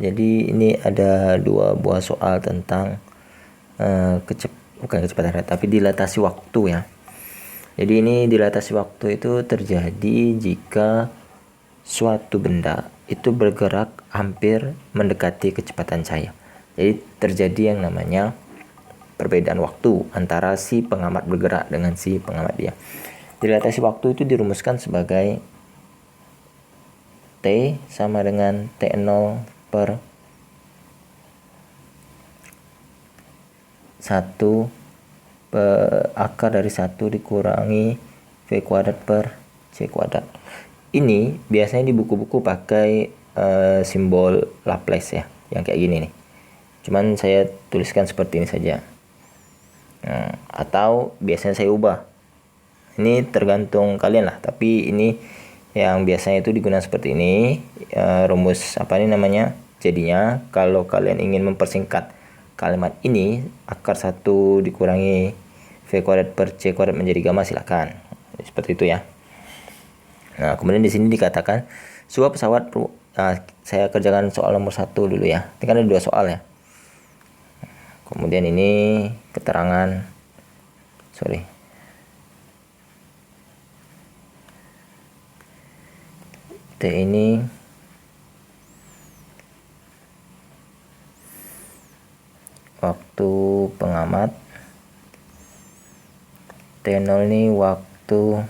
Jadi ini ada dua buah soal tentang bukan kecepatan tapi dilatasi waktu ya. Jadi ini dilatasi waktu itu terjadi jika suatu benda itu bergerak hampir mendekati kecepatan cahaya. Jadi terjadi yang namanya perbedaan waktu antara si pengamat bergerak dengan si pengamat dia. Dilatasi waktu itu dirumuskan sebagai T sama dengan T0 per 1 akar dari 1 dikurangi V kuadrat per C kuadrat. Ini biasanya di buku-buku pakai simbol Laplace ya, yang kayak gini nih. Cuman saya tuliskan seperti ini saja. Atau biasanya saya ubah. Ini tergantung kalian lah, tapi ini yang biasanya itu digunakan seperti ini. Rumus apa ini namanya? Jadinya kalau kalian ingin mempersingkat kalimat ini, akar 1 dikurangi V kuadrat per C kuadrat menjadi gamma, silakan. Seperti itu ya. Nah, kemudian di sini dikatakan sebuah pesawat, saya kerjakan soal nomor 1 dulu ya. Ini kan ada 2 soal ya. Kemudian ini keterangan T ini waktu pengamat, T0 ini waktu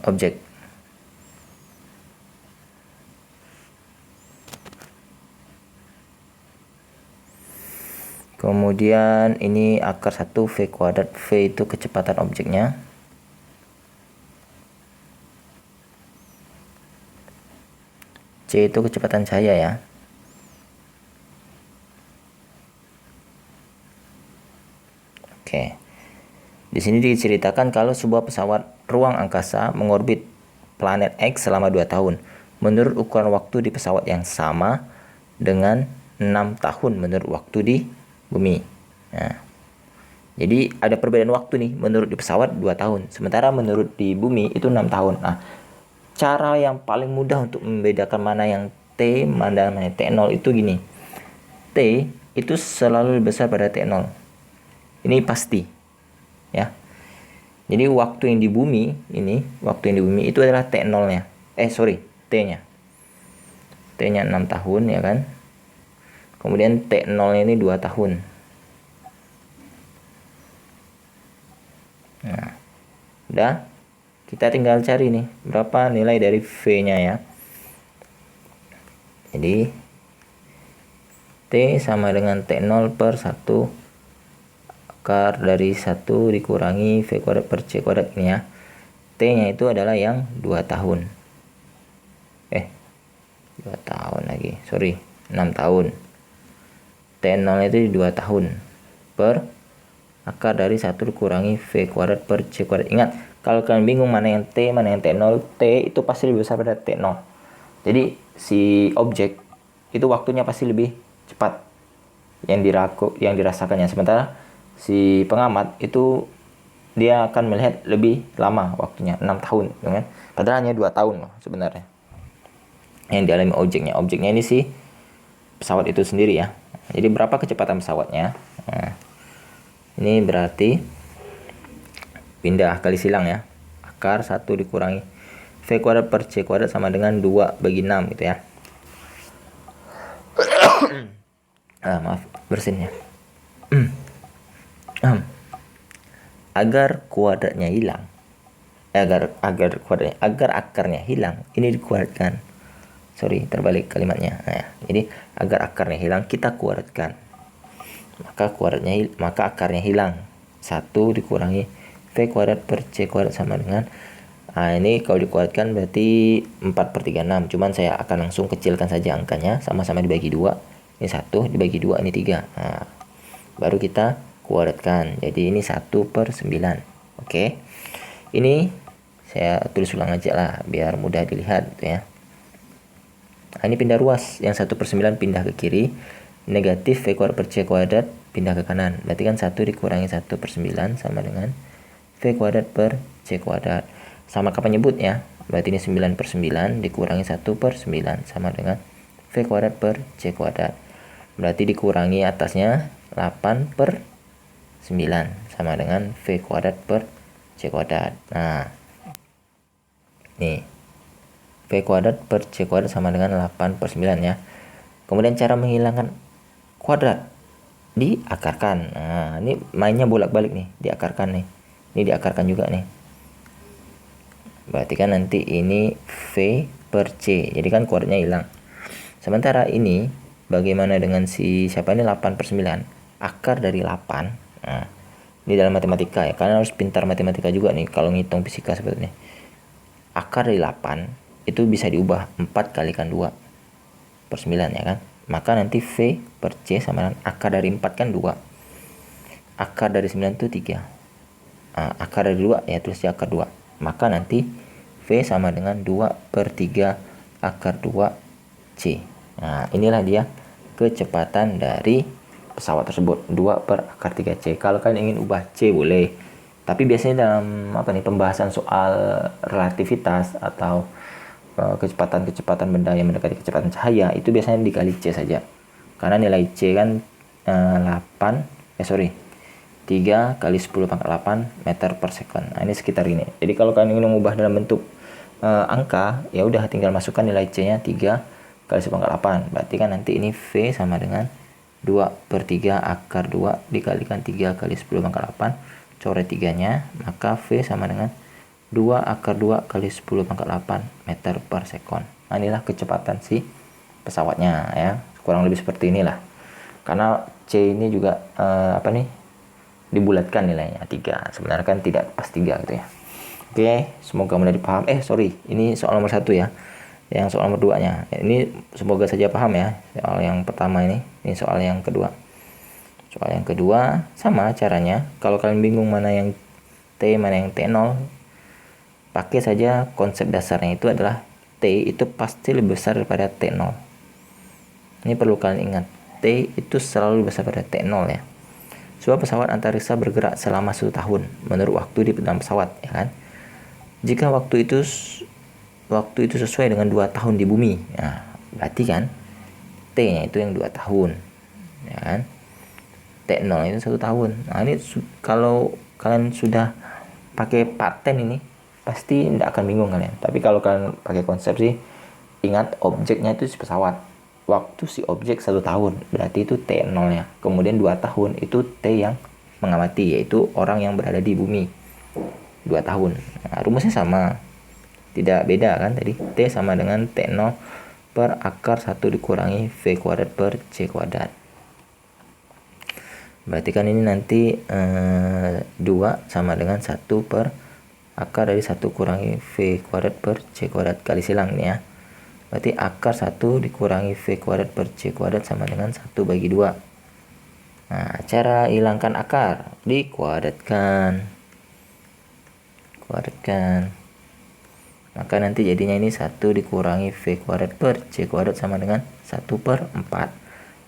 objek. Kemudian ini akar 1 V kuadrat, V itu kecepatan objeknya. C itu kecepatan cahaya ya. Oke. Di sini diceritakan kalau sebuah pesawat ruang angkasa mengorbit planet X selama 2 tahun. Menurut ukuran waktu di pesawat yang sama dengan 6 tahun menurut waktu di bumi. Nah, jadi ada perbedaan waktu nih, menurut di pesawat 2 tahun. Sementara menurut di bumi itu 6 tahun. Nah, cara yang paling mudah untuk membedakan mana yang T, mana yang T0 itu gini. T itu selalu lebih besar pada T0. Ini pasti. Ya. Jadi waktu yang di bumi itu adalah T0-nya. T-nya. T-nya 6 tahun ya kan. Kemudian T0-nya ini 2 tahun. Nah, udah. Kita tinggal cari nih berapa nilai dari V-nya ya. Jadi T sama dengan T0 per 1 akar dari 1 dikurangi V kuadrat per C kuadrat ini ya. T-nya itu adalah yang 2 tahun. 2 tahun lagi. 6 tahun. T0 itu 2 tahun per akar dari 1 dikurangi V kuadrat per C kuadrat. Ingat, kalau kalian bingung mana yang T, mana yang T0, T itu pasti lebih besar pada T0. Jadi si objek itu waktunya pasti lebih cepat yang dirasakannya. Sementara si pengamat itu dia akan melihat lebih lama waktunya, 6 tahun, kan? Padahal hanya 2 tahun loh sebenarnya yang dialami objeknya. Objeknya ini si pesawat itu sendiri ya. Jadi berapa kecepatan pesawatnya? Nah, ini berarti pindah kali silang ya. Akar 1 dikurangi V kuadrat per C kuadrat sama dengan 2 bagi 6 gitu ya. Maaf, bersinnya. Agar kuadratnya hilang. Agar akarnya hilang, ini dikuadratkan. Terbalik kalimatnya. Nah, jadi agar akarnya hilang kita kuadratkan. Maka akarnya hilang. 1 dikurangi V kuadrat per C kuadrat sama dengan ini kalau dikuadratkan berarti 4/36. Cuman saya akan langsung kecilkan saja angkanya, sama-sama dibagi 2. Ini 1 dibagi 2, ini 3. Nah, baru kita kuadratkan. Jadi ini 1/9. Oke. Ini saya tulis ulang aja lah biar mudah dilihat gitu ya. Nah, ini pindah ruas, yang 1/9 pindah ke kiri, negatif V kuadrat per C kuadrat pindah ke kanan. Berarti kan 1 dikurangi 1/9 sama dengan V kuadrat per C kuadrat. Sama kapan nyebut ya? Berarti ini 9 per 9 dikurangi 1 per 9 sama dengan V kuadrat per C kuadrat. Berarti dikurangi atasnya 8 per 9 sama dengan V kuadrat per C kuadrat. Nah, nih V kuadrat per C kuadrat sama dengan 8 per 9 ya. Kemudian cara menghilangkan kuadrat, diakarkan. Nah, ini mainnya bolak-balik nih, diakarkan nih. Ini diakarkan juga nih. Berarti kan nanti ini V per C. Jadi kan kuadratnya hilang. Sementara ini bagaimana dengan si siapa ini 8 per 9? Akar dari 8. Nah, ini dalam matematika ya. Kalian harus pintar matematika juga nih kalau ngitung fisika sebetulnya. Akar dari 8 itu bisa diubah 4 kalikan 2 per 9 ya kan. Maka nanti V per C sama dengan akar dari 4 kan 2. Akar dari 9 itu 3. Akar dari 2 ya tulis akar 2. Maka nanti V sama dengan 2 per 3 akar 2 C. Nah, inilah dia kecepatan dari pesawat tersebut, 2 per akar 3 C. Kalau kalian ingin ubah C boleh. Tapi biasanya dalam pembahasan soal relativitas atau kecepatan benda yang mendekati kecepatan cahaya itu biasanya dikali C saja. Karena nilai C kan 3 kali 10 pangkat 8 meter per second. Nah, ini sekitar ini. Jadi kalau kalian ingin mengubah dalam bentuk angka, ya udah tinggal masukkan nilai C-nya 3 kali 10 pangkat 8. Berarti kan nanti ini V sama dengan 2 per 3 akar 2 dikalikan 3 kali 10 pangkat 8. Coret 3-nya, maka V sama dengan 2 akar 2 kali 10 pangkat 8 meter per second. Nah, inilah kecepatan si pesawatnya ya. Kurang lebih seperti inilah. Karena C ini juga dibulatkan nilainya 3. Sebenarnya kan tidak pas 3 gitu ya. Oke, semoga mudah dipaham. Ini soal nomor 1 ya. Yang soal nomor 2-nya. Ini semoga saja paham ya. Soal yang pertama ini soal yang kedua. Soal yang kedua sama caranya. Kalau kalian bingung mana yang T, mana yang T0, pakai saja konsep dasarnya itu adalah T itu pasti lebih besar daripada T0. Ini perlu kalian ingat. T itu selalu besar daripada T0 ya. Sebuah pesawat antariksa bergerak selama 1 tahun menurut waktu di dalam pesawat ya kan. Jika waktu itu sesuai dengan 2 tahun di bumi, nah, berarti kan T-nya itu yang 2 tahun ya kan. T0 itu 1 tahun. Nah, ini kalau kalian sudah pakai paten ini pasti tidak akan bingung kalian. Tapi kalau kalian pakai konsep sih, ingat objeknya itu si pesawat. Waktu si objek 1 tahun, berarti itu T0 nya. Kemudian 2 tahun itu T yang mengamati, yaitu orang yang berada di bumi. 2 tahun. Nah, rumusnya sama. Tidak beda kan tadi. T sama dengan T0 per akar 1 dikurangi V kuadrat per C kuadrat. Berarti kan ini nanti 2 sama dengan 1 per akar dari 1 kurangi V kuadrat per C kuadrat. Kali silang nih ya. Berarti akar 1 dikurangi V kuadrat per C kuadrat sama dengan 1 bagi 2. Nah, cara hilangkan akar, dikuadratkan. Maka nanti jadinya ini 1 dikurangi V kuadrat per C kuadrat sama dengan 1 per 4.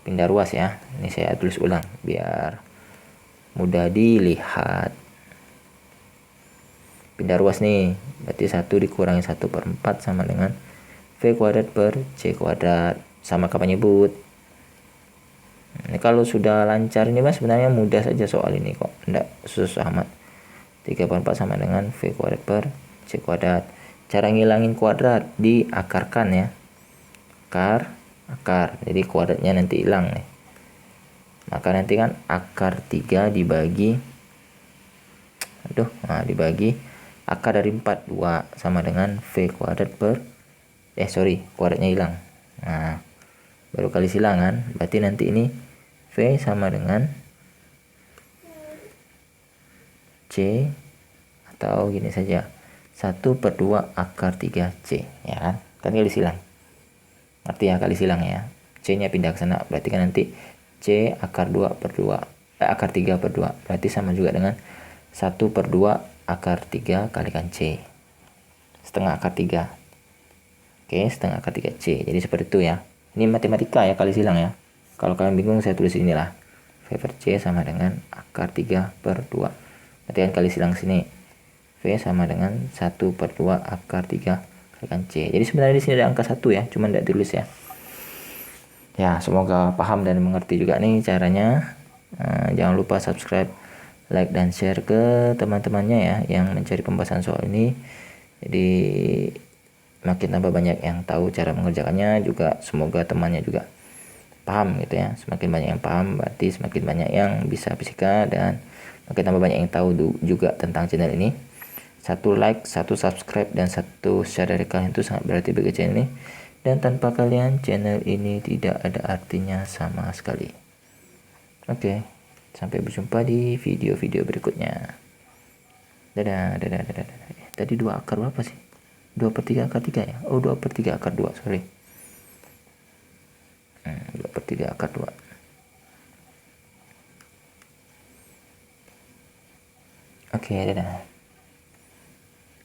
Pindah ruas ya. Ini saya tulis ulang biar mudah dilihat. Pindah ruas nih. Berarti 1 dikurangi 1 per 4 sama dengan V kuadrat per C kuadrat. Sama kapan nyebut. Ini kalau sudah lancar ini mas, sebenarnya mudah saja soal ini kok. Tidak susah amat. 3 per 4 sama dengan V kuadrat per C kuadrat. Cara ngilangin kuadrat, diakarkan ya. Akar. Jadi kuadratnya nanti hilang nih. Maka nanti kan akar 3 dibagi dibagi akar dari 4, 2 sama dengan V kuadrat per kuadratnya hilang. Nah, baru kali silangan, berarti nanti ini V sama dengan C atau gini saja, 1 per 2 akar 3C ya kan. Kan kali silang. Artinya kali silang ya. C-nya pindah ke sana, berarti kan nanti C akar 2 per 2 akar 3 per 2 berarti sama juga dengan 1 per 2 akar 3 kalikan C. Setengah akar 3. Oke, setengah akar 3C. Jadi seperti itu ya. Ini matematika ya, kali silang ya. Kalau kalian bingung saya tulis inilah. V per C sama dengan akar 3 per 2. Berarti kan kali silang sini. V sama dengan 1 per 2 akar 3 kalikan C. Jadi sebenarnya di sini ada angka 1 ya, cuman tidak ditulis ya. Ya, semoga paham dan mengerti juga nih caranya. Jangan lupa subscribe, like, dan share ke teman-temannya ya yang mencari pembahasan soal ini. Jadi makin tambah banyak yang tahu cara mengerjakannya, juga semoga temannya juga paham gitu ya. Semakin banyak yang paham berarti semakin banyak yang bisa fisika, dan makin tambah banyak yang tahu juga tentang channel ini. 1 like, 1 subscribe, dan 1 share dari kalian itu sangat berarti bagi channel ini. Dan tanpa kalian, channel ini tidak ada artinya sama sekali. Oke, sampai berjumpa di video-video berikutnya. Dadah, dadah, dadah, dadah. Tadi 2 akar berapa sih? 2/3 akar 3 ya? Oh, 2/3 akar 2, sorry. 2/3 akar 2. Oke, dadah.